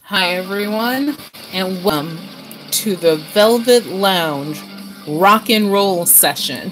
Hi everyone, and welcome to the Velvet Lounge rock and roll session.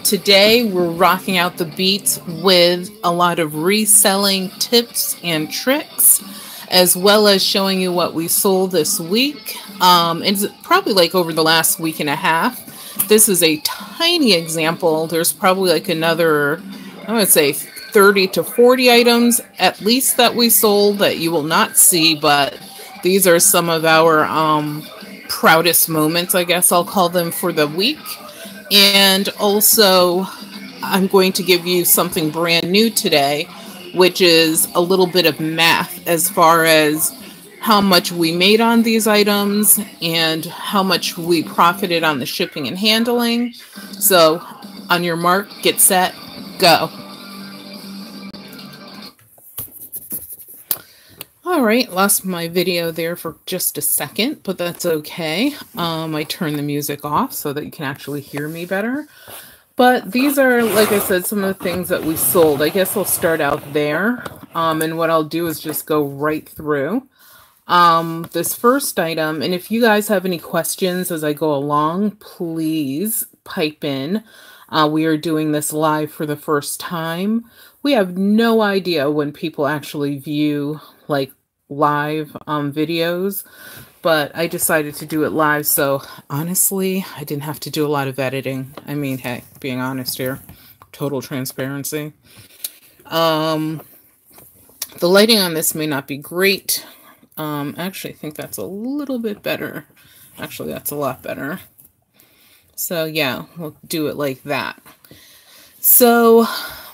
Today we're rocking out the beats with a lot of reselling tips and tricks, as well as showing you what we sold this week. It's probably like over the last week and a half. This is a tiny example. There's probably like another, I would say 30 to 40 items at least that we sold that you will not see, but these are some of our proudest moments, I guess I'll call them, for the week. And also I'm going to give you something brand new today, which is a little bit of math as far as how much we made on these items and how much we profited on the shipping and handling. So on your mark, get set, go. All right, lost my video there for just a second, but that's okay. I turned the music off so that you can actually hear me better. But these are, like I said, some of the things that we sold. I guess I'll start out there. And what I'll do is just go right through this first item. And if you guys have any questions as I go along, please pipe in. We are doing this live for the first time. We have no idea when people actually view like live videos, but I decided to do it live, so honestly I didn't have to do a lot of editing. I mean, hey, being honest here, total transparency. The lighting on this may not be great. Actually I think that's a little bit better. Actually that's a lot better. So yeah, we'll do it like that. So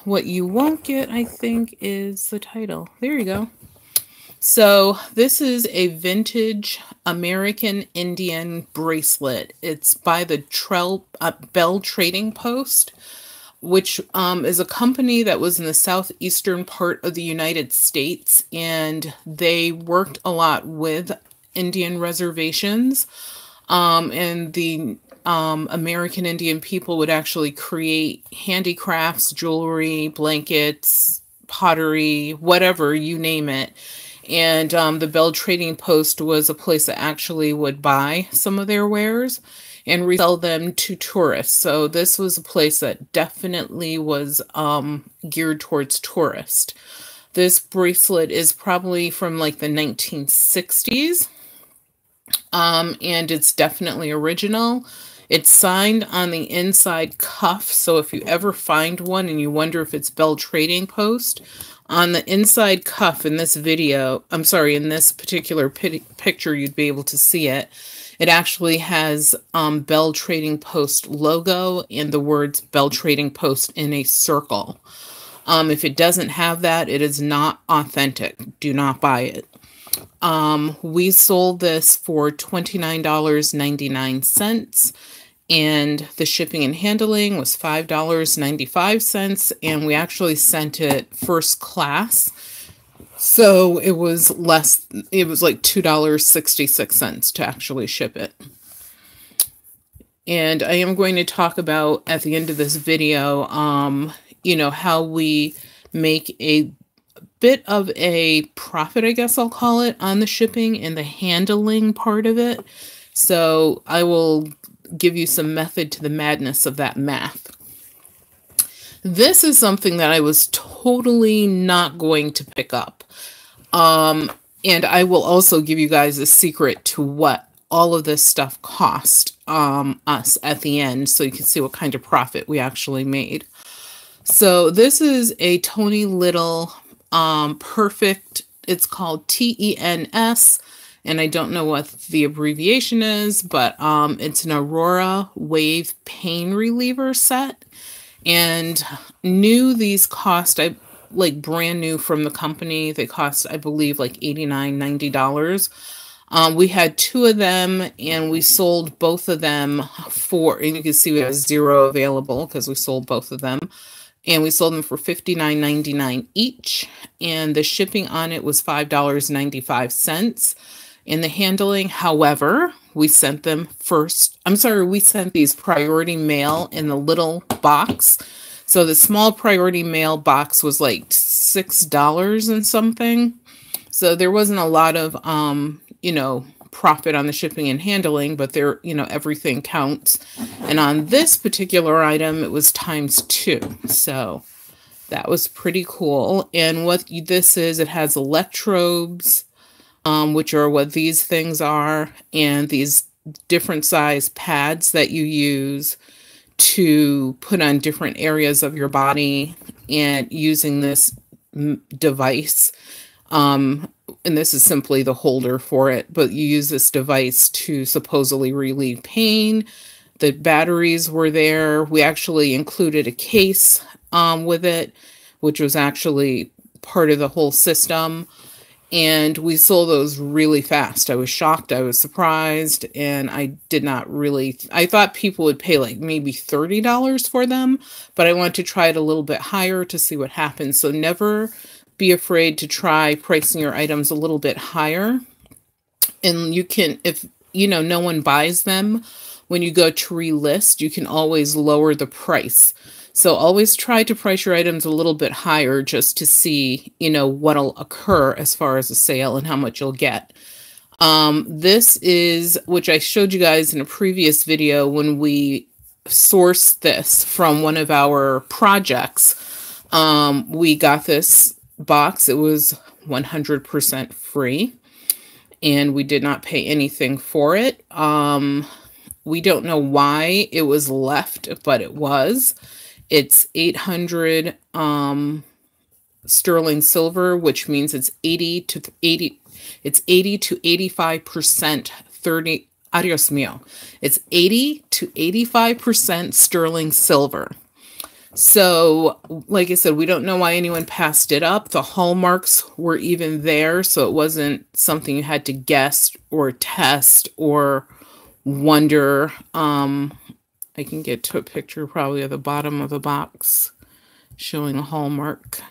what you won't get, I think, is the title. There you go. So this is a vintage American Indian bracelet. It's by the Bell Trading Post, which is a company that was in the southeastern part of the United States, and they worked a lot with Indian reservations, and the American Indian people would actually create handicrafts, jewelry, blankets, pottery, whatever, you name it. And the Bell Trading Post was a place that actually would buy some of their wares and resell them to tourists. So this was a place that definitely was geared towards tourists. This bracelet is probably from like the 1960s, and it's definitely original. It's signed on the inside cuff, so if you ever find one and you wonder if it's Bell Trading Post, on the inside cuff in this video, I'm sorry, in this particular picture, you'd be able to see it. It actually has Bell Trading Post logo and the words Bell Trading Post in a circle. If it doesn't have that, it is not authentic. Do not buy it. We sold this for $29.99. And the shipping and handling was $5.95, and we actually sent it first class. So it was less, it was like $2.66 to actually ship it. And I am going to talk about at the end of this video, you know, how we make a bit of a profit, I guess I'll call it, on the shipping and the handling part of it. So I will give you some method to the madness of that math. This is something that I was totally not going to pick up. And I will also give you guys a secret to what all of this stuff cost us at the end, so you can see what kind of profit we actually made. So this is a Tony Little Perfect, it's called TENS. And I don't know what the abbreviation is, but it's an Aurora Wave Pain Reliever set. And these cost, like brand new from the company, they cost, I believe, like $89, $90. We had two of them, and we sold both of them for, and you can see we have 0 available because we sold both of them. And we sold them for $59.99 each. And the shipping on it was $5.95. In the handling, however, we sent them we sent these priority mail in the little box. So the small priority mail box was like $6 and something. So there wasn't a lot of, profit on the shipping and handling, but there, everything counts. And on this particular item, it was ×2. So that was pretty cool. And what this is, it has electrodes, which are what these things are, and these different size pads that you use to put on different areas of your body, and using this device. And this is simply the holder for it, but you use this device to supposedly relieve pain. The batteries were there. We actually included a case with it, which was actually part of the whole system. And we sold those really fast. I was shocked. I was surprised. And I did not really, I thought people would pay like maybe $30 for them, but I wanted to try it a little bit higher to see what happens. So never be afraid to try pricing your items a little bit higher. And you can, if no one buys them, when you go to relist, you can always lower the price. So always try to price your items a little bit higher just to see, what'll occur as far as a sale and how much you'll get. This is, which I showed you guys in a previous video when we sourced this from one of our projects. We got this box. It was 100% free, and we did not pay anything for it. We don't know why it was left, but it was. It's 800 sterling silver, which means it's 80 to 85% 30. Adios mio. It's 80 to 85% sterling silver. So, like I said, we don't know why anyone passed it up. The hallmarks were even there, so it wasn't something you had to guess or test or wonder. I can get to a picture probably at the bottom of the box showing a hallmark.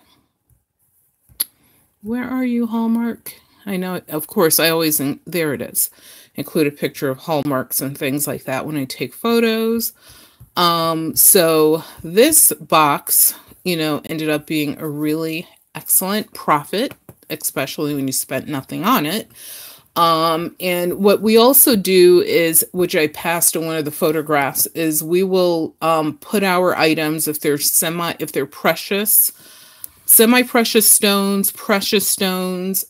Where are you, hallmark? I know, of course, I always, there it is, include a picture of hallmarks and things like that when I take photos. So this box, ended up being a really excellent profit, especially when you spent nothing on it. And what we also do is, which I passed on one of the photographs, is we will, put our items, if they're precious, semi-precious stones, precious stones,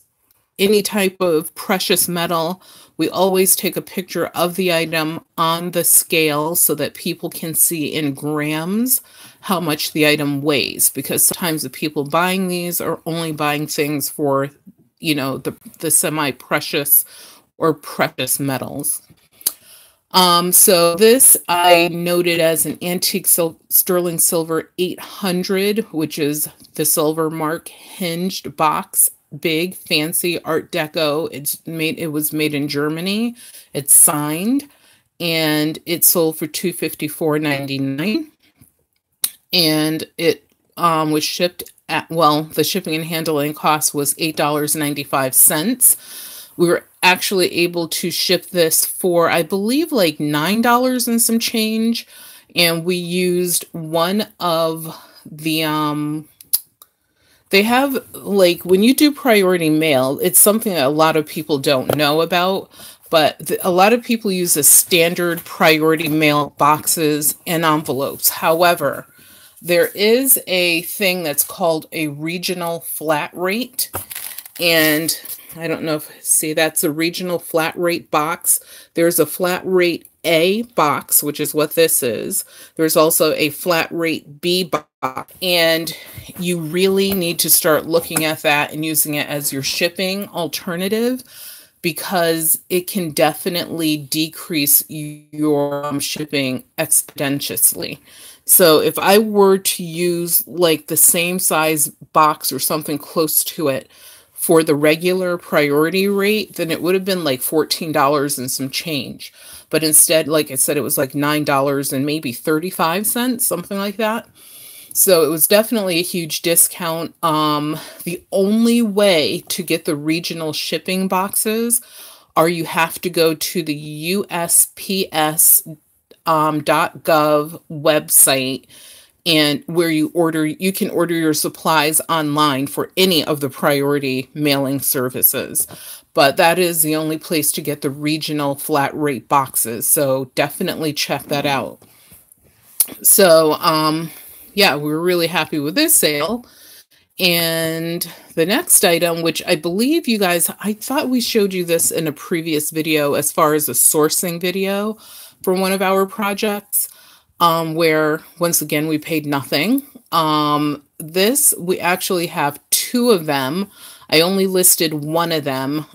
any type of precious metal, we always take a picture of the item on the scale so that people can see in grams how much the item weighs, because sometimes the people buying these are only buying things for, the semi-precious or precious metals. So this I noted as an antique sterling silver 800, which is the silver mark hinged box. Big, fancy Art Deco. It was made in Germany. It's signed, and it sold for $254.99. And it was shipped at, the shipping and handling cost was $8.95. We were actually able to ship this for, I believe, like $9 and some change. And we used one of the, they have, like, when you do priority mail, it's something that a lot of people don't know about, but a lot of people use the standard priority mail boxes and envelopes. However, there is a thing that's called a regional flat rate, and I don't know if, see, that's a regional flat rate box. There's a flat rate A box, which is what this is. There's also a flat rate B box, and you really need to start looking at that and using it as your shipping alternative, because it can definitely decrease your shipping exponentially. So if I were to use like the same size box or something close to it for the regular priority rate, then it would have been like $14 and some change. But instead, like I said, it was like $9 and maybe 35 cents, something like that. So it was definitely a huge discount. The only way to get the regional shipping boxes are you have to go to the USPS.gov website and where you can order your supplies online for any of the priority mailing services. But that is the only place to get the regional flat rate boxes. So definitely check that out. So, yeah, we were really happy with this sale. And the next item, which I believe you guys, I thought we showed you this in a previous video as far as a sourcing video for one of our projects, where once again, we paid nothing. This, we actually have two of them. I only listed one of them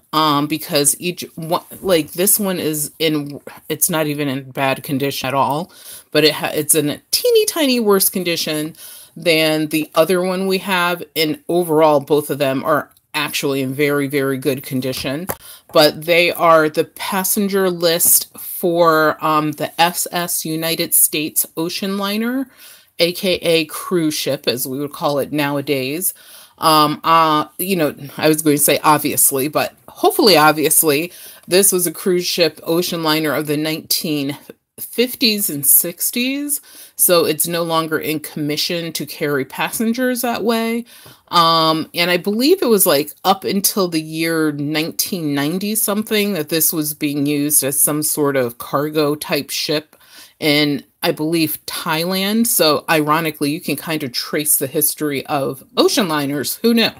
because each one, like this one is in, it's not even in bad condition at all, but it's in a teeny tiny worse condition than the other one we have. And overall, both of them are actually in very, very good condition. But they are the passenger list for the SS United States Ocean Liner, aka cruise ship, as we would call it nowadays. You know, I was going to say obviously, but hopefully obviously, this was a cruise ship ocean liner of the 1950s and 60s. So it's no longer in commission to carry passengers that way. And I believe it was like up until the year 1990 something that this was being used as some sort of cargo type ship in, I believe, Thailand. So ironically, you can kind of trace the history of ocean liners. Who knew?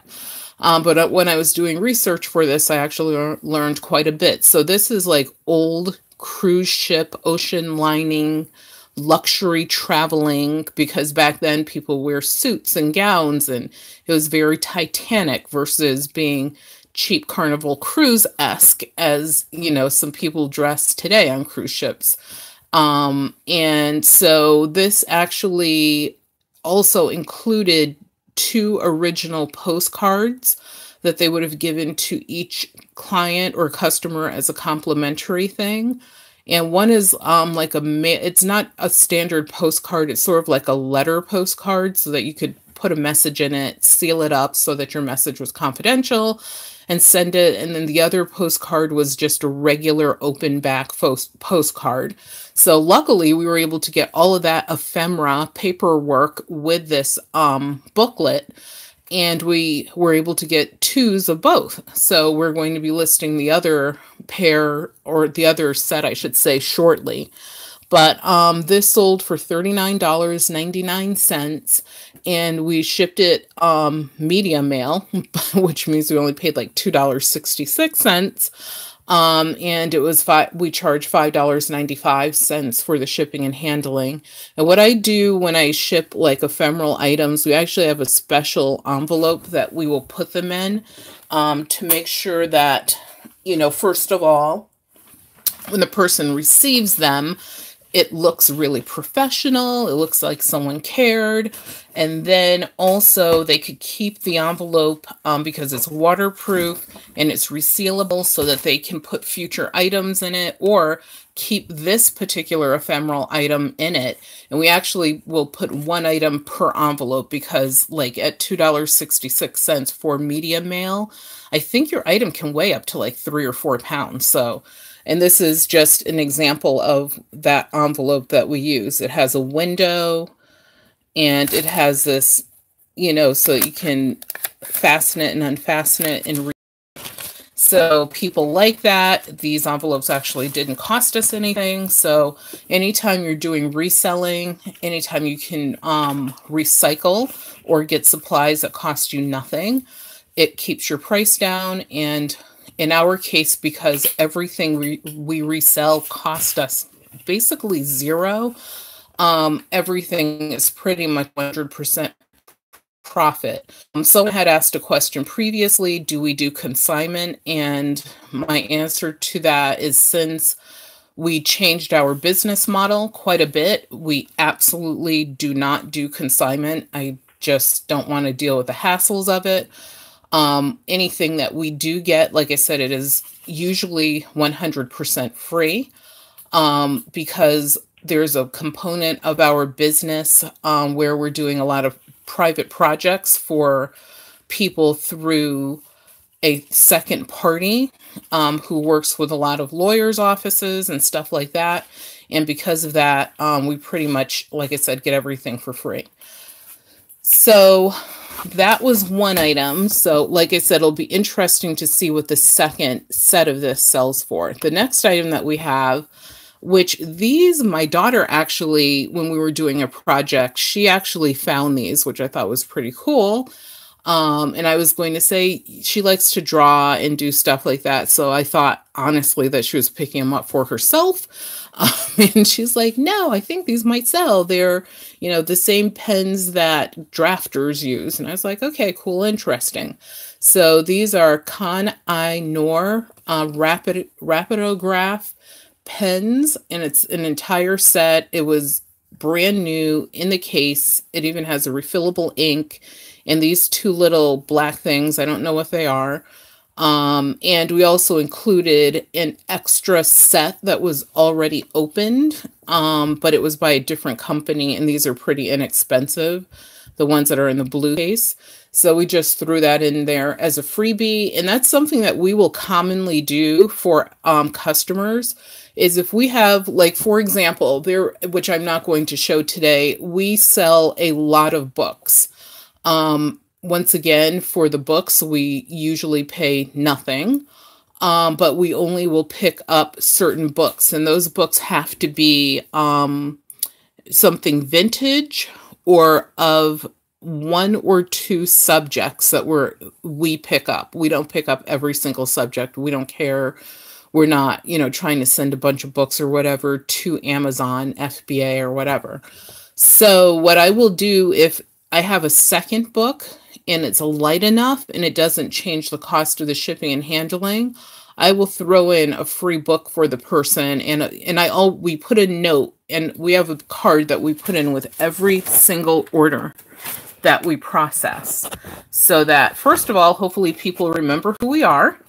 But when I was doing research for this, I actually learned quite a bit. So this is like old cruise ship, ocean lining, luxury traveling, because back then people wear suits and gowns and it was very Titanic versus being cheap Carnival Cruise-esque as, you know, some people dress today on cruise ships. And so this actually also included two original postcards that they would have given to each client or customer as a complimentary thing. And one is like it's not a standard postcard, it's sort of like a letter postcard so that you could put a message in it, seal it up so that your message was confidential and send it. And then the other postcard was just a regular open back postcard. So luckily we were able to get all of that ephemera paperwork with this booklet, and we were able to get twos of both. So we're going to be listing the other pair, or the other set, I should say, shortly. But this sold for $39.99, and we shipped it medium mail, which means we only paid like $2.66. And it was we charge $5.95 for the shipping and handling. And what I do when I ship like ephemeral items, we actually have a special envelope that we will put them in to make sure that, you know, first of all, when the person receives them, it looks really professional. It looks like someone cared. And then also they could keep the envelope because it's waterproof and it's resealable so that they can put future items in it or keep this particular ephemeral item in it. And we actually will put one item per envelope because like at $2.66 for medium mail, I think your item can weigh up to like 3 or 4 pounds. So, and this is just an example of that envelope that we use. It has a window and it has this, you know, so you can fasten it and unfasten it. And so people like that. These envelopes actually didn't cost us anything. So anytime you're doing reselling, anytime you can recycle or get supplies that cost you nothing, it keeps your price down. And in our case, because everything we resell cost us basically zero, everything is pretty much 100% profit. Someone had asked a question previously, do we do consignment? And my answer to that is, since we changed our business model quite a bit, we absolutely do not do consignment. I just don't want to deal with the hassles of it. Anything that we do get, like I said, it is usually 100% free because there's a component of our business where we're doing a lot of private projects for people through a second party who works with a lot of lawyers' offices and stuff like that. And because of that, we pretty much, like I said, get everything for free. So that was one item. So like I said, it'll be interesting to see what the second set of this sells for. The next item that we have, which these, my daughter actually, when we were doing a project, she actually found these, which I thought was pretty cool. And I was going to say she likes to draw and do stuff like that. So I thought, honestly, that she was picking them up for herself. And she's like, no, I think these might sell. They're, you know, the same pens that drafters use. And I was like, okay, cool, interesting. So these are Con-I-Nor Rapidograph pens, and it's an entire set. It was brand new in the case. It even has a refillable ink and these two little black things. I don't know what they are. And we also included an extra set that was already opened, but it was by a different company, and these are pretty inexpensive, the ones that are in the blue case. So we just threw that in there as a freebie, and that's something that we will commonly do for customers, is if we have, like, for example, there, which I'm not going to show today, we sell a lot of books. Once again, for the books, we usually pay nothing, but we only will pick up certain books, and those books have to be something vintage or of one or two subjects that we pick up. We don't pick up every single subject. We don't care. We're not, you know, trying to send a bunch of books or whatever to Amazon, FBA, or whatever. So what I will do, if I have a second book and it's light enough and it doesn't change the cost of the shipping and handling, I will throw in a free book for the person. And we put a note, and we have a card that we put in with every single order that we process, so that, first of all, hopefully people remember who we are.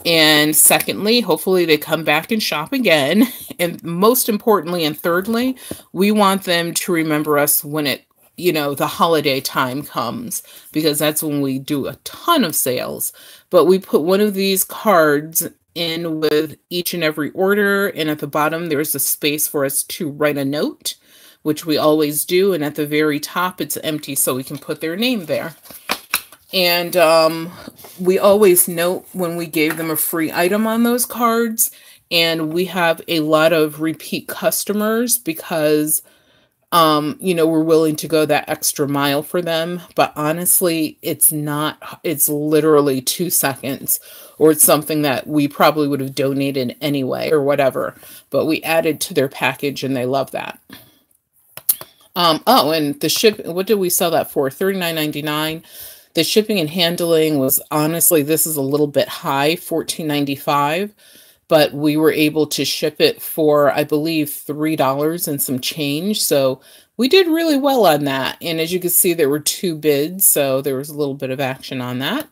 And secondly, hopefully they come back and shop again. And most importantly, and thirdly, we want them to remember us when it, you know, the holiday time comes, because that's when we do a ton of sales. But we put one of these cards in with each and every order, and at the bottom there's a space for us to write a note, which we always do, and at the very top it's empty so we can put their name there. And we always note when we gave them a free item on those cards, and we have a lot of repeat customers because you know, we're willing to go that extra mile for them. But honestly, it's literally 2 seconds, or it's something that we probably would have donated anyway or whatever, but we added to their package and they love that. Oh, and the what did we sell that for? $39.99. The shipping and handling was, honestly, this is a little bit high, $14.95. But we were able to ship it for, I believe, $3 and some change. So we did really well on that. And as you can see, there were 2 bids, so there was a little bit of action on that.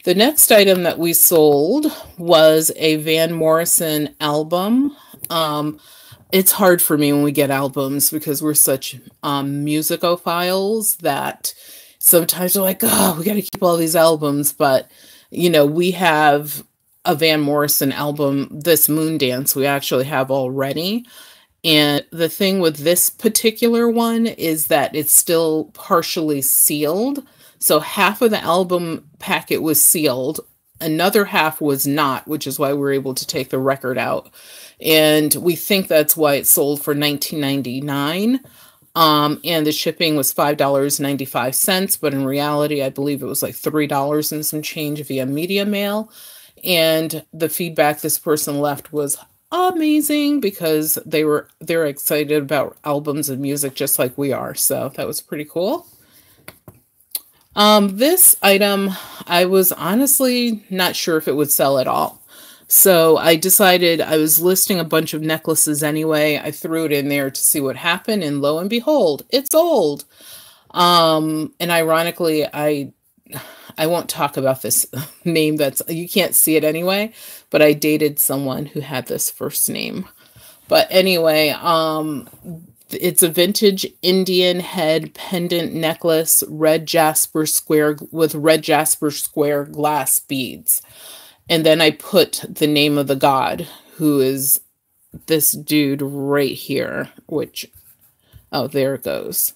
The next item that we sold was a Van Morrison album. It's hard for me when we get albums because we're such musicophiles that sometimes we're like, oh, we got to keep all these albums. But, you know, we have a Van Morrison album, this Moon Dance, we actually have already. And the thing with this particular one is that it's still partially sealed. So half of the album packet was sealed. Another half was not, which is why we were able to take the record out. And we think that's why it sold for $19.99. And the shipping was $5.95. But in reality, I believe it was like $3 and some change via media mail. And the feedback this person left was amazing because they're excited about albums and music just like we are. So that was pretty cool. This item, I was honestly not sure if it would sell at all. So I decided, I was listing a bunch of necklaces anyway. I threw it in there to see what happened, and lo and behold, it sold. And ironically, I won't talk about this name, you can't see it anyway, but I dated someone who had this first name. But anyway, it's a vintage Indian head pendant necklace, red jasper square glass beads. And then I put the name of the god, who is this dude right here, which, oh, there it goes.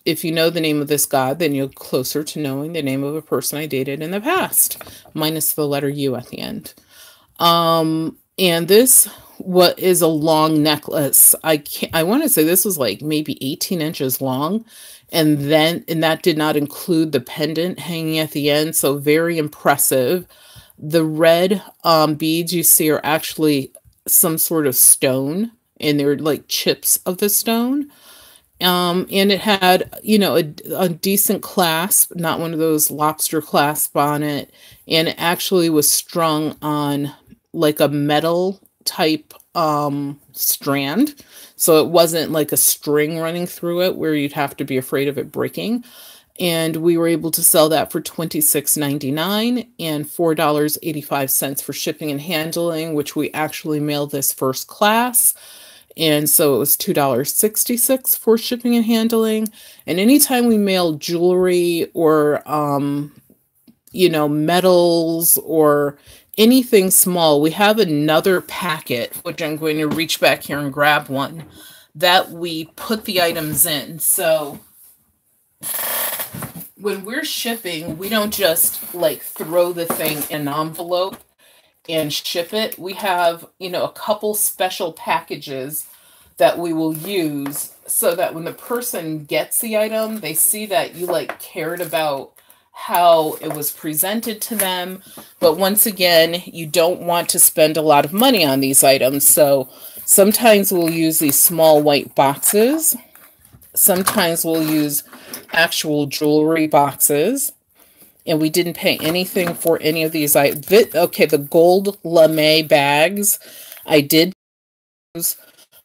If you know the name of this god, then you're closer to knowing the name of a person I dated in the past, minus the letter U at the end. And this, what is a long necklace? I want to say this was like maybe 18 inches long. And that did not include the pendant hanging at the end. So very impressive. The red beads you see are actually some sort of stone, and they're like chips of the stone. And it had, you know, a decent clasp, not one of those lobster clasp on it. And it actually was strung on like a metal type strand. So it wasn't like a string running through it where you'd have to be afraid of it breaking. And we were able to sell that for $26.99 and $4.85 for shipping and handling, which we actually mailed this first class. And so it was $2.66 for shipping and handling. And anytime we mail jewelry or, you know, metals or anything small, we have another packet, which I'm going to reach back here and grab one, that we put the items in. So when we're shipping, we don't just like throw the thing in an envelope and ship it. We have, you know, a couple special packages that we will use so that when the person gets the item, they see that you like cared about how it was presented to them. But once again, you don't want to spend a lot of money on these items. So sometimes we'll use these small white boxes. Sometimes we'll use actual jewelry boxes. And we didn't pay anything for any of these items. Okay, the gold lame bags, I did use.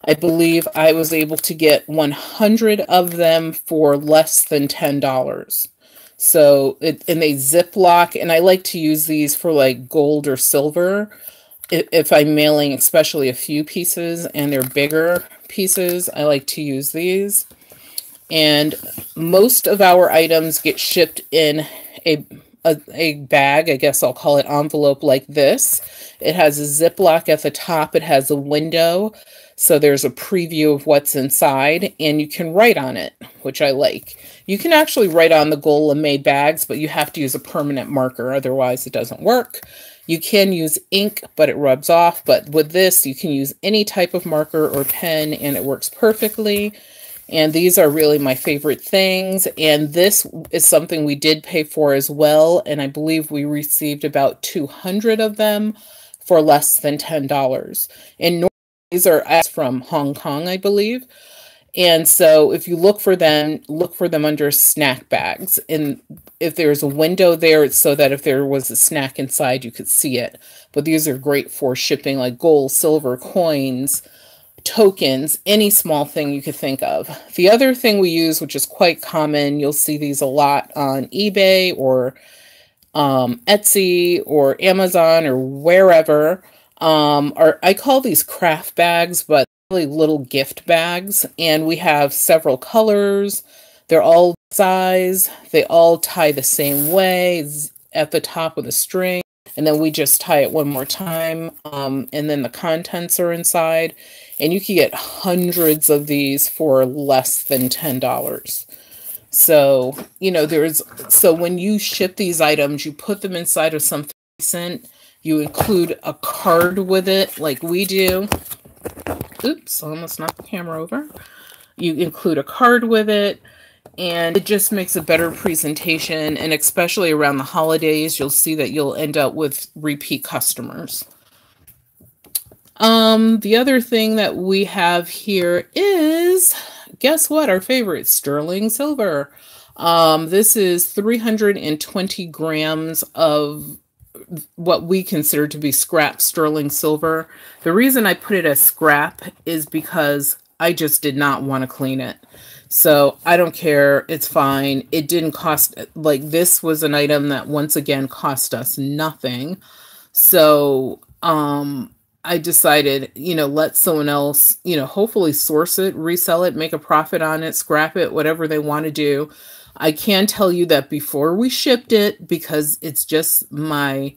I believe I was able to get 100 of them for less than $10. So, and they Ziploc, and I like to use these for like gold or silver. If I'm mailing especially a few pieces and they're bigger pieces, I like to use these. And most of our items get shipped in a bag, I guess I'll call it envelope like this. It has a Ziploc at the top. It has a window. So there's a preview of what's inside, and you can write on it, which I like. You can actually write on the gold lame bags, but you have to use a permanent marker. Otherwise, it doesn't work. You can use ink, but it rubs off. But with this, you can use any type of marker or pen, and it works perfectly. And these are really my favorite things. And this is something we did pay for as well. And I believe we received about 200 of them for less than $10. And these are from Hong Kong, I believe. And so if you look for them under snack bags. And if there's a window there, it's so that if there was a snack inside, you could see it. But these are great for shipping like gold, silver, coins, tokens, any small thing you could think of. The other thing we use, which is quite common, you'll see these a lot on eBay or Etsy or Amazon or wherever, I call these craft bags, but really little gift bags. And we have several colors. They're all size. They all tie the same way at the top with a string. And then we just tie it one more time. And then the contents are inside. And you can get hundreds of these for less than $10. So, you know, so when you ship these items, you put them inside of something decent. You include a card with it, like we do. Oops, I almost knocked the camera over. You include a card with it, and it just makes a better presentation. And especially around the holidays, you'll see that you'll end up with repeat customers. The other thing that we have here is, guess what? Our favorite, sterling silver. This is 320 grams of what we consider to be scrap sterling silver. The reason I put it as scrap is because I just did not want to clean it. So I don't care. It's fine. It didn't cost, like this was an item that once again cost us nothing. So, I decided, you know, let someone else, you know, hopefully source it, resell it, make a profit on it, scrap it, whatever they want to do. I can tell you that before we shipped it, because it's just my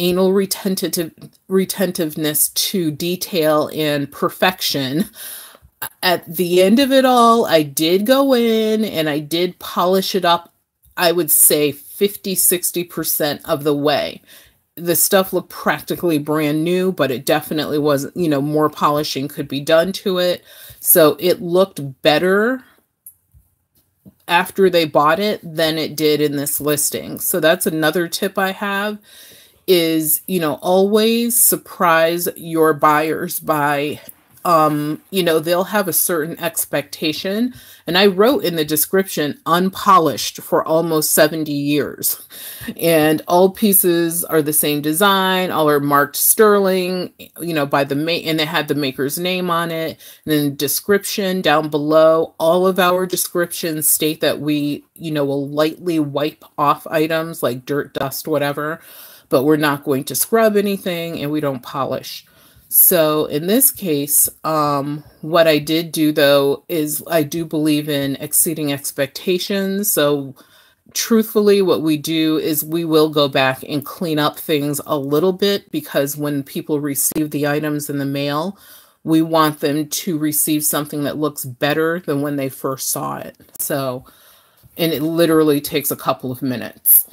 anal retentiveness to detail and perfection. At the end of it all, I did go in and I did polish it up, I would say 50–60% of the way. The stuff looked practically brand new, but it definitely wasn't, you know, more polishing could be done to it. So it looked better after they bought it than it did in this listing. So that's another tip I have is, you know, always surprise your buyers by, you know, they'll have a certain expectation. And I wrote in the description, unpolished for almost 70 years. And all pieces are the same design, all are marked sterling, you know, by the and they had the maker's name on it. And then description down below, all of our descriptions state that we, you know, will lightly wipe off items like dirt, dust, whatever, but we're not going to scrub anything and we don't polish. So in this case, what I did do though, is I do believe in exceeding expectations. So truthfully, what we do is we will go back and clean up things a little bit, because when people receive the items in the mail, we want them to receive something that looks better than when they first saw it. So, and it literally takes a couple of minutes.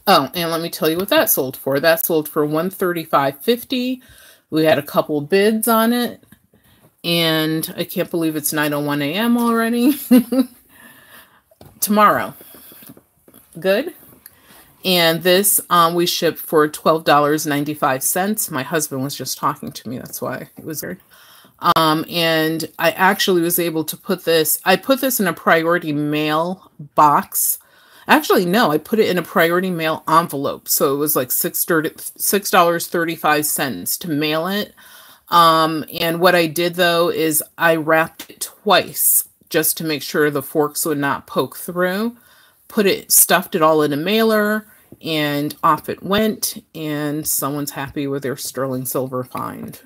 Oh, and let me tell you what that sold for. That sold for $135.50. We had a couple bids on it, and I can't believe it's 9:01 a.m. already. Tomorrow. Good. And this we shipped for $12.95. My husband was just talking to me. That's why it was weird. And I actually was able to put this, I put this in a priority mail box. Actually, no, I put it in a priority mail envelope. So it was like $6.35 to mail it. And what I did though is I wrapped it twice just to make sure the forks would not poke through. Stuffed it all in a mailer, and off it went, and someone's happy with their sterling silver find.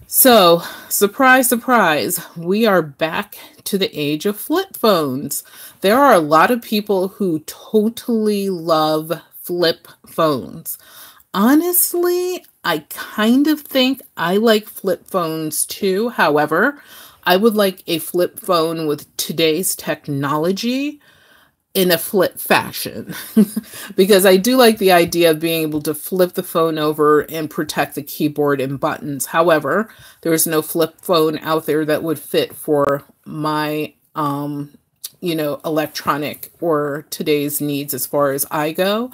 So, surprise, surprise, we are back to the age of flip phones. There are a lot of people who totally love flip phones. Honestly, I kind of think I like flip phones too. However, I would like a flip phone with today's technology in a flip fashion, because I do like the idea of being able to flip the phone over and protect the keyboard and buttons. However, there's no flip phone out there that would fit for my, you know, electronic or today's needs as far as I go.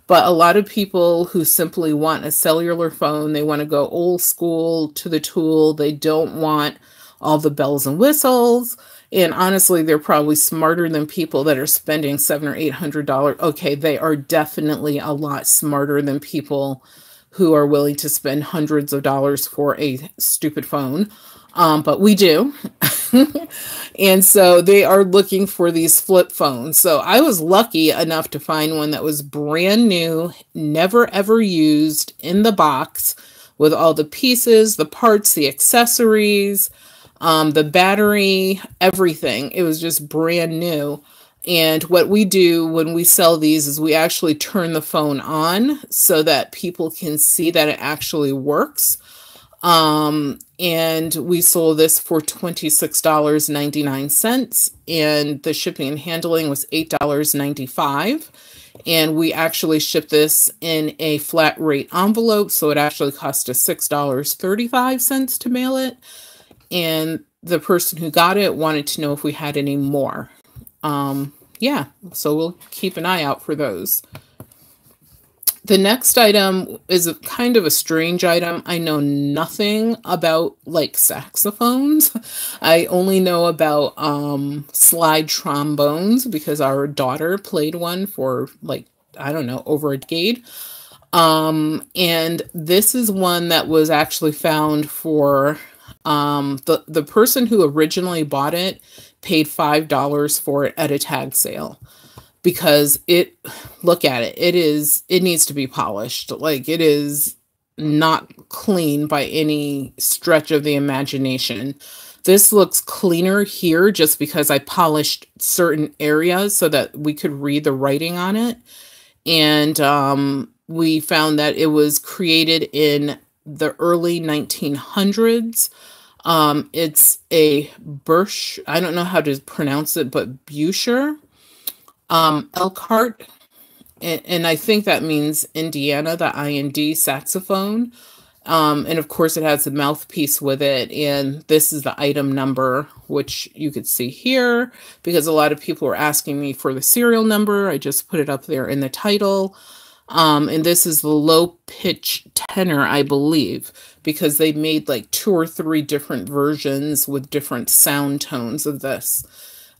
But a lot of people who simply want a cellular phone, they want to go old school to the tool. They don't want all the bells and whistles. And honestly, they're probably smarter than people that are spending $700 or $800. Okay, they are definitely a lot smarter than people who are willing to spend hundreds of dollars for a stupid phone. But we do. And so they are looking for these flip phones. So I was lucky enough to find one that was brand new, never ever used, in the box with all the pieces, the parts, the accessories, the battery, everything. It was just brand new. And what we do when we sell these is we actually turn the phone on so that people can see that it actually works. And we sold this for $26.99, and the shipping and handling was $8.95. And we actually shipped this in a flat rate envelope, so it actually cost us $6.35 to mail it. And the person who got it wanted to know if we had any more. Yeah, so we'll keep an eye out for those. The next item is a kind of a strange item. I know nothing about like saxophones. I only know about slide trombones because our daughter played one for like, I don't know, over a decade. And this is one that was actually found for the person who originally bought it paid $5 for it at a tag sale, because look at it. It needs to be polished. Like, it is not clean by any stretch of the imagination. This looks cleaner here just because I polished certain areas so that we could read the writing on it. And we found that it was created in the early 1900s. It's a Birch, I don't know how to pronounce it, but Busher, Elkhart, and I think that means Indiana, the IND saxophone. And of course it has a mouthpiece with it, and this is the item number, which you could see here, because a lot of people were asking me for the serial number. I just put it up there in the title. And this is the low pitch tenor, I believe, because they made like 2 or 3 different versions with different sound tones of this.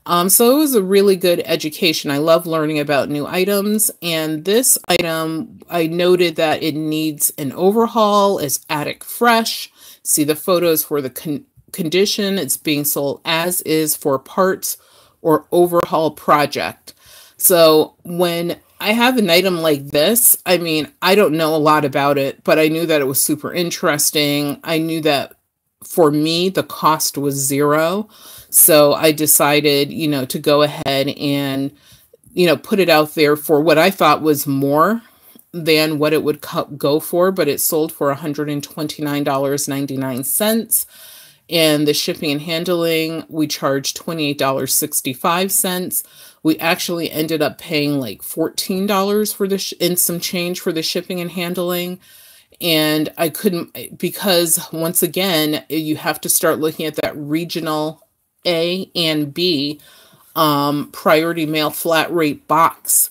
So it was a really good education. I love learning about new items, and this item, I noted that it needs an overhaul. It's attic fresh. See the photos for the condition. It's being sold as is for parts or overhaul project. So when I have an item like this, I mean, I don't know a lot about it, but I knew that it was super interesting. I knew that for me, the cost was 0. So I decided, you know, to go ahead and, you know, put it out there for what I thought was more than what it would go for, but it sold for $129.99. And the shipping and handling, we charged $28.65. We actually ended up paying like $14 for the and some change for the shipping and handling. And I couldn't, because once again, you have to start looking at that regional A and B priority mail flat rate box.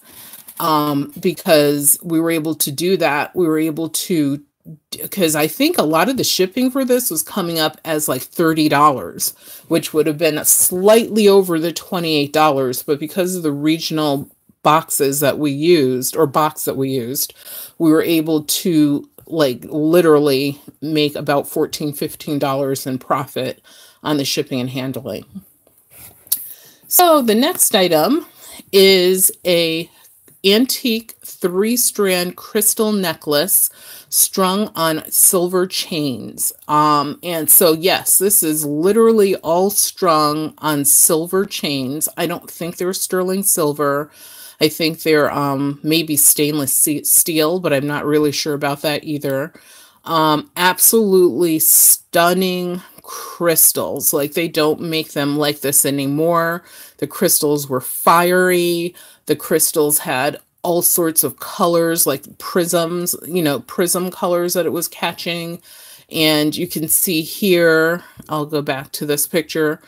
Because we were able to do that. We were able to, because I think a lot of the shipping for this was coming up as like $30, which would have been slightly over the $28. But because of the regional boxes that we used, or box that we used, we were able to like literally make about $14, $15 in profit on the shipping and handling. So the next item is a antique 3-strand crystal necklace strung on silver chains. And so yes, this is literally all strung on silver chains. I don't think they're sterling silver. I think they're maybe stainless steel, but I'm not really sure about that either. Absolutely stunning crystals. Like, they don't make them like this anymore. The crystals were fiery. The crystals had all sorts of colors, like prisms, you know, prism colors that it was catching. And you can see here, I'll go back to this picture,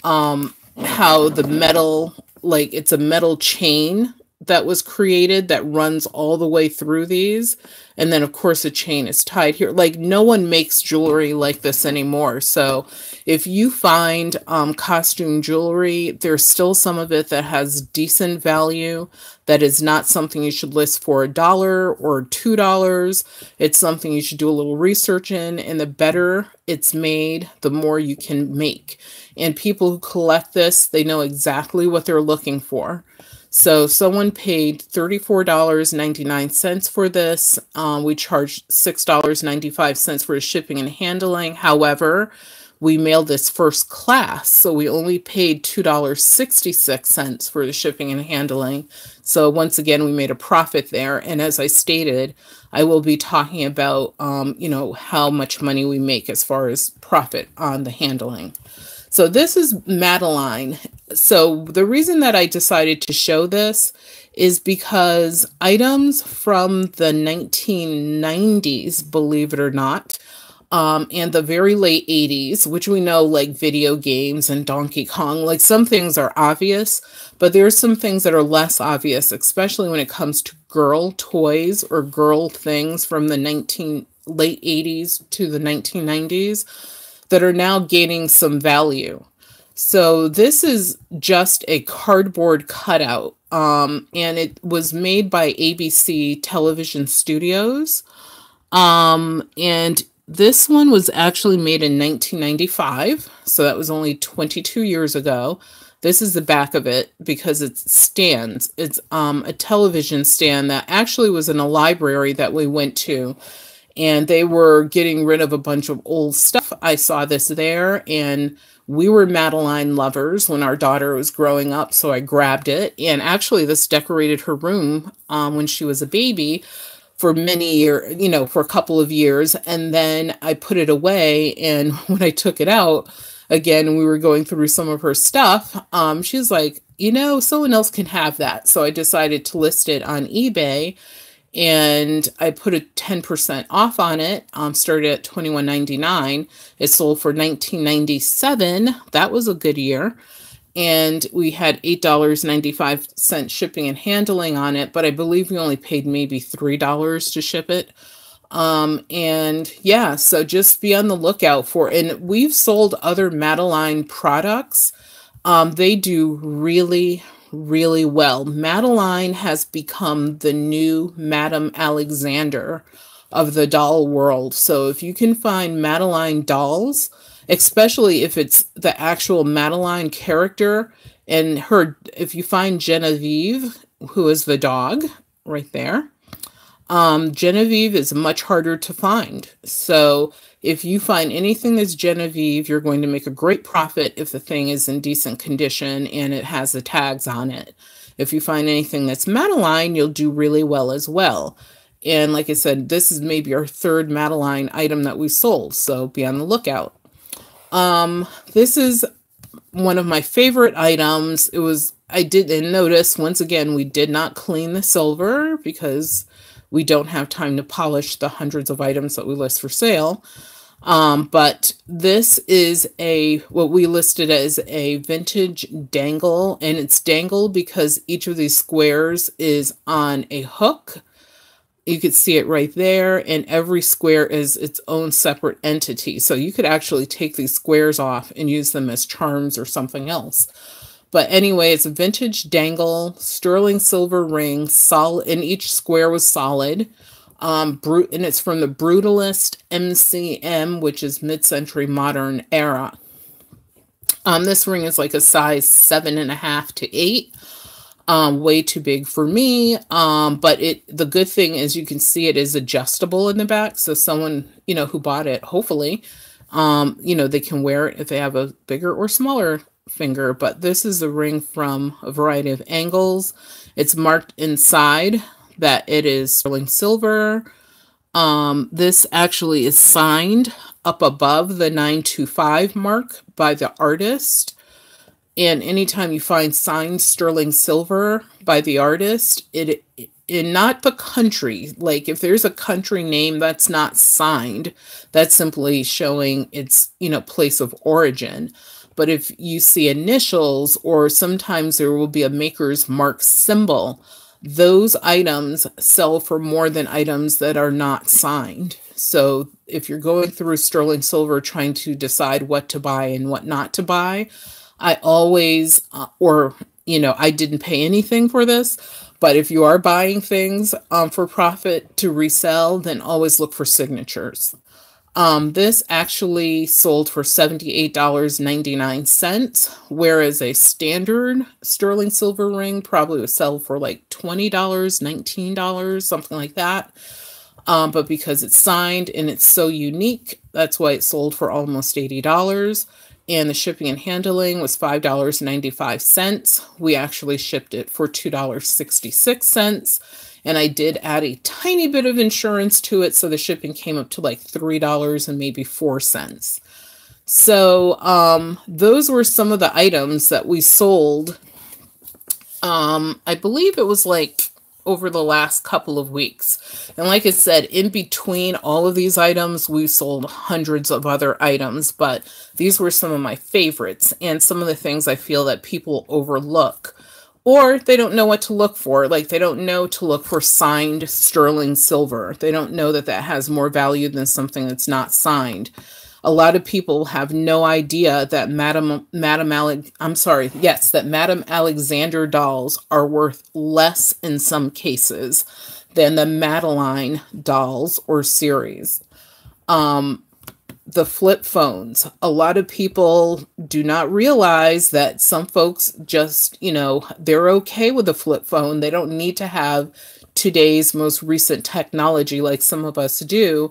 how the metal, like it's a metal chain that was created that runs all the way through these. And then of course the chain is tied here. Like, no one makes jewelry like this anymore. So if you find costume jewelry, there's still some of it that has decent value. That is not something you should list for $1 or $2. It's something you should do a little research in, and the better it's made, the more you can make. And people who collect this, they know exactly what they're looking for. So someone paid $34.99 for this. We charged $6.95 for shipping and handling. However, we mailed this first class, so we only paid $2.66 for the shipping and handling. So once again, we made a profit there. And as I stated, I will be talking about, you know, how much money we make as far as profit on the handling. So this is Madeline. So the reason that I decided to show this is because items from the 1990s, believe it or not, and the very late 80s, which we know, like video games and Donkey Kong, like some things are obvious, but there's some things that are less obvious, especially when it comes to girl toys or girl things from the late 80s to the 1990s that are now gaining some value. So this is just a cardboard cutout, and it was made by ABC Television Studios, and this one was actually made in 1995, so that was only 22 years ago. This is the back of it because it stands. It's a television stand that actually was in a library that we went to, and they were getting rid of a bunch of old stuff. I saw this there, and we were Madeline lovers when our daughter was growing up, so I grabbed it. And actually, this decorated her room when she was a baby. for many years, you know, for a couple of years. And then I put it away. And when I took it out again, we were going through some of her stuff. She's like, you know, someone else can have that. So I decided to list it on eBay, and I put a 10% off on it. Started at $21.99. It sold for $19.97. That was a good year. And we had $8.95 shipping and handling on it, but I believe we only paid maybe $3 to ship it. And yeah, so just be on the lookout for, and we've sold other Madeline products. They do really, really well. Madeline has become the new Madame Alexander of the doll world. So if you can find Madeline dolls, especially if it's the actual Madeline character, and her, if you find Genevieve, who is the dog right there, Genevieve is much harder to find. So if you find anything that's Genevieve, you're going to make a great profit if the thing is in decent condition and it has the tags on it. If you find anything that's Madeline, you'll do really well as well. And like I said, this is maybe our third Madeline item that we sold, so be on the lookout. This is one of my favorite items. I didn't notice, once again, we did not clean the silver because we don't have time to polish the hundreds of items that we list for sale. But this is what we listed as a vintage dangle, and it's dangle because each of these squares is on a hook. You could see it right there, and every square is its own separate entity. So you could actually take these squares off and use them as charms or something else. But anyway, it's a vintage dangle, sterling silver ring, solid, and each square was solid. And it's from the Brutalist MCM, which is mid-century modern era. This ring is like a size 7.5 to 8. Way too big for me. But the good thing is you can see it is adjustable in the back. So someone, you know, who bought it, hopefully, you know, they can wear it if they have a bigger or smaller finger. But this is a ring from a variety of angles. It's marked inside that it is sterling silver. This actually is signed up above the 925 mark by the artist. And anytime you find signed sterling silver by the artist, in not the country, like if there's a country name that's not signed, that's simply showing its, you know, place of origin. But if you see initials, or sometimes there will be a maker's mark symbol, those items sell for more than items that are not signed. So if you're going through sterling silver trying to decide what to buy and what not to buy, I always, you know, I didn't pay anything for this, but if you are buying things for profit to resell, then always look for signatures. This actually sold for $78.99, whereas a standard sterling silver ring probably would sell for like $20, $19, something like that. But because it's signed and it's so unique, that's why it sold for almost $80. And the shipping and handling was $5.95. We actually shipped it for $2.66. And I did add a tiny bit of insurance to it, so the shipping came up to like $3 and maybe 4 cents. So those were some of the items that we sold. I believe it was like over the last couple of weeks. And like I said, in between all of these items, we sold hundreds of other items, but these were some of my favorites and some of the things I feel that people overlook, or they don't know what to look for. Like they don't know to look for signed sterling silver. They don't know that that has more value than something that's not signed. A lot of people have no idea that Madame Alexander dolls are worth less in some cases than the Madeline dolls or series. The flip phones. A lot of people do not realize that some folks just, you know, they're okay with a flip phone. They don't need to have today's most recent technology like some of us do.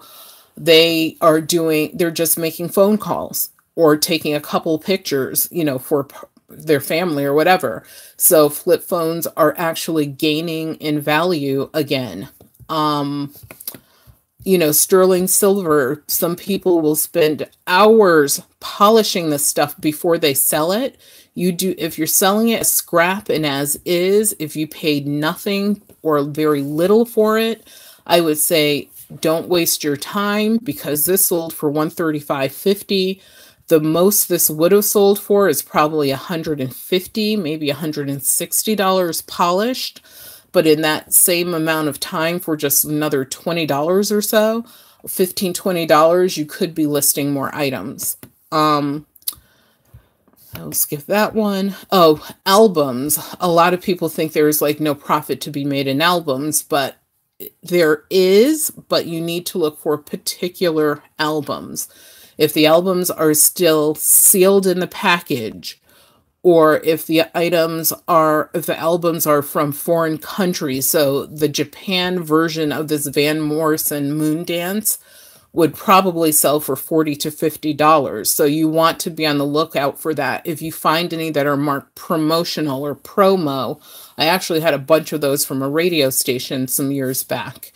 They're just making phone calls or taking a couple pictures, you know, for their family or whatever. So flip phones are actually gaining in value again. You know, sterling silver, some people will spend hours polishing this stuff before they sell it. You do, if you're selling it as scrap and as is, if you paid nothing or very little for it, I would say don't waste your time, because this sold for $135.50. The most this would have sold for is probably $150, maybe $160 polished. But in that same amount of time, for just another $20 or so, $15, $20, you could be listing more items. I'll skip that one. Oh, albums. A lot of people think there's like no profit to be made in albums, but there is, but you need to look for particular albums. If the albums are still sealed in the package, or if the albums are from foreign countries. So the Japan version of this Van Morrison Moon Dance would probably sell for $40 to $50. So you want to be on the lookout for that. If you find any that are marked promotional or promo, I actually had a bunch of those from a radio station some years back.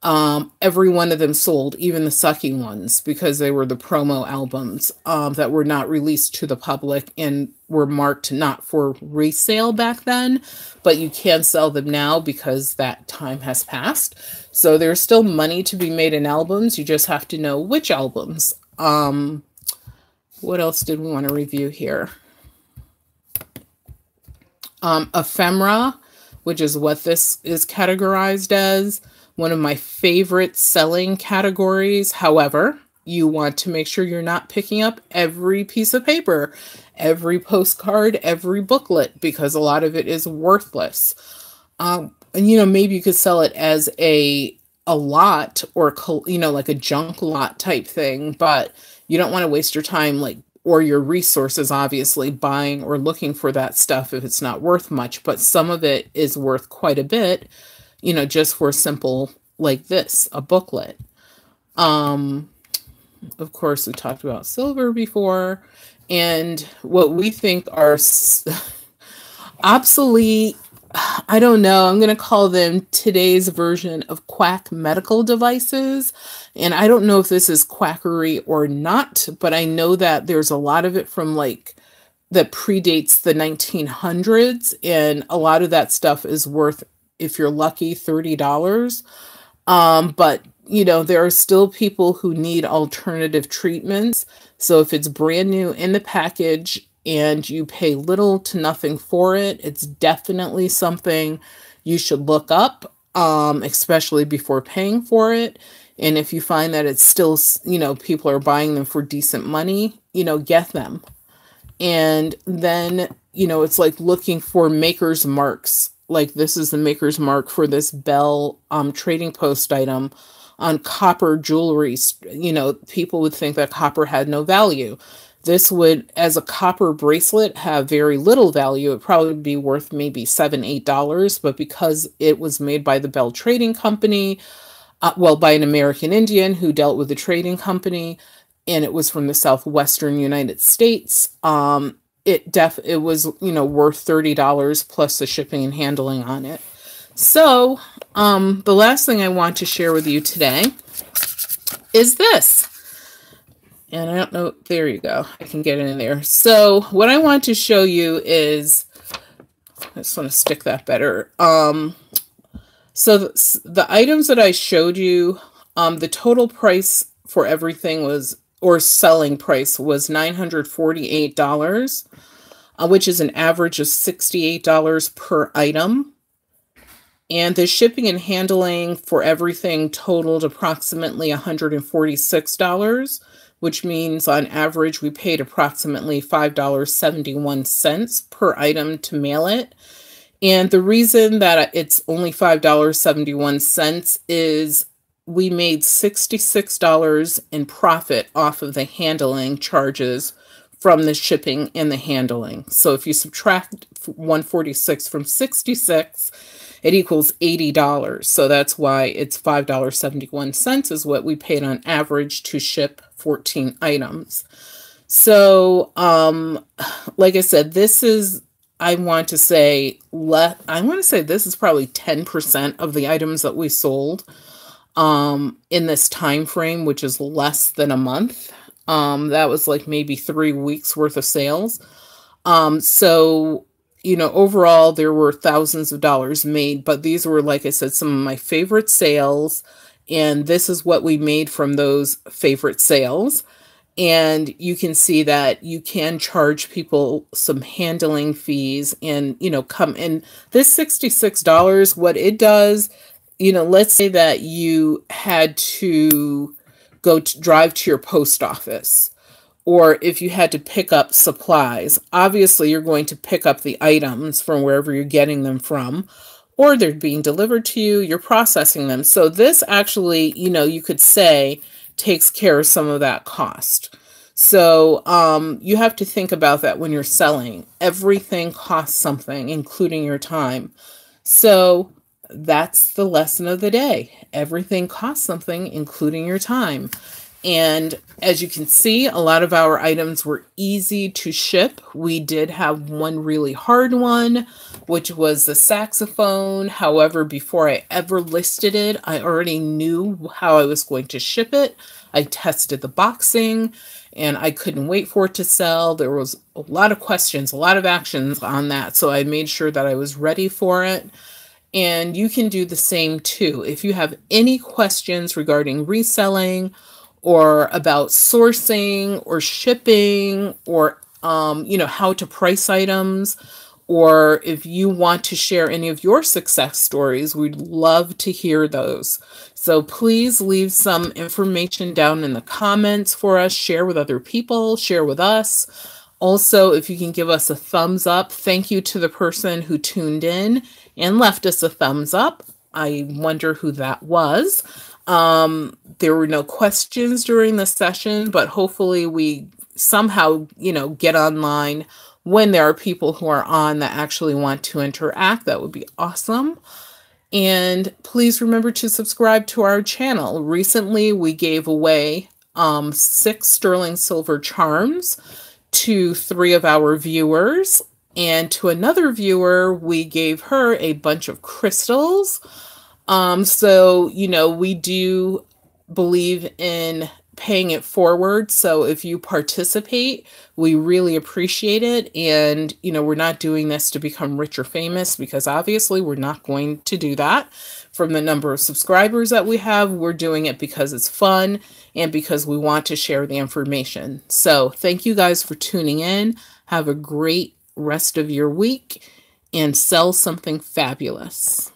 Every one of them sold, even the sucking ones, because they were the promo albums that were not released to the public and were marked not for resale back then, but you can sell them now because that time has passed. So there's still money to be made in albums. You just have to know which albums. What else did we want to review here? Ephemera, which is what this is categorized as. One of my favorite selling categories. However, you want to make sure you're not picking up every piece of paper, every postcard, every booklet, because a lot of it is worthless. And, you know, maybe you could sell it as a lot, or, you know, like a junk lot type thing, but you don't want to waste your time, like, or your resources, obviously, buying or looking for that stuff if it's not worth much. But some of it is worth quite a bit, you know, just for simple like this, a booklet. Of course, we talked about silver before, and what we think are obsolete, I don't know, I'm going to call them today's version of quack medical devices. And I don't know if this is quackery or not, but I know that there's a lot of it from like that predates the 1900s, and a lot of that stuff is worth, if you're lucky, $30. But, you know, there are still people who need alternative treatments. So if it's brand new in the package and you pay little to nothing for it, it's definitely something you should look up, especially before paying for it. And if you find that it's still, you know, people are buying them for decent money, you know, get them. And then, you know, it's like looking for maker's marks. Like this is the maker's mark for this Bell trading post item on copper jewelry. You know, people would think that copper had no value. This would, as a copper bracelet, have very little value. It probably would be worth maybe $7, $8, but because it was made by the Bell Trading Company, well, by an American Indian who dealt with the trading company, and it was from the southwestern United States, it was, you know, worth $30 plus the shipping and handling on it. So, the last thing I want to share with you today is this. And I don't know, there you go. I can get in there. So what I want to show you is, I just want to stick that better. So the items that I showed you, the total price for everything was, or selling price was $948, which is an average of $68 per item. And the shipping and handling for everything totaled approximately $146, which means on average we paid approximately $5.71 per item to mail it. And the reason that it's only $5.71 is we made $66 in profit off of the handling charges from the shipping and the handling. So if you subtract 146 from 66, it equals $80. So that's why it's $5.71 is what we paid on average to ship 14 items. So, like I said, this is I want to say this is probably 10% of the items that we sold in this time frame, which is less than a month. That was like maybe 3 weeks worth of sales. So, you know, overall there were thousands of dollars made, but these were, like I said, some of my favorite sales, and this is what we made from those favorite sales. And you can see that you can charge people some handling fees, and, you know, come in this $66, what it does, you know, let's say that you had to drive to your post office, or if you had to pick up supplies. Obviously, you're going to pick up the items from wherever you're getting them from, or they're being delivered to you, you're processing them. So this actually, you know, you could say takes care of some of that cost. So you have to think about that when you're selling. Everything costs something, including your time. So that's the lesson of the day. Everything costs something, including your time. And as you can see, a lot of our items were easy to ship. We did have one really hard one, which was the saxophone. However, before I ever listed it, I already knew how I was going to ship it. I tested the boxing, and I couldn't wait for it to sell. There was a lot of questions, a lot of actions on that. So I made sure that I was ready for it. And you can do the same too. If you have any questions regarding reselling, or about sourcing or shipping, or you know, how to price items, or if you want to share any of your success stories, we'd love to hear those. So please leave some information down in the comments for us. Share with other people, share with us. Also, if you can give us a thumbs up, thank you to the person who tuned in and left us a thumbs up. I wonder who that was. There were no questions during the session, but hopefully we somehow, you know, get online when there are people who are on that actually want to interact. That would be awesome. And please remember to subscribe to our channel. Recently, we gave away 6 sterling silver charms to 3 of our viewers, and to another viewer, we gave her a bunch of crystals. So, you know, we do believe in paying it forward. So if you participate, we really appreciate it. And, you know, we're not doing this to become rich or famous, because obviously we're not going to do that. From the number of subscribers that we have, we're doing it because it's fun and because we want to share the information. So thank you guys for tuning in. Have a great rest of your week and sell something fabulous.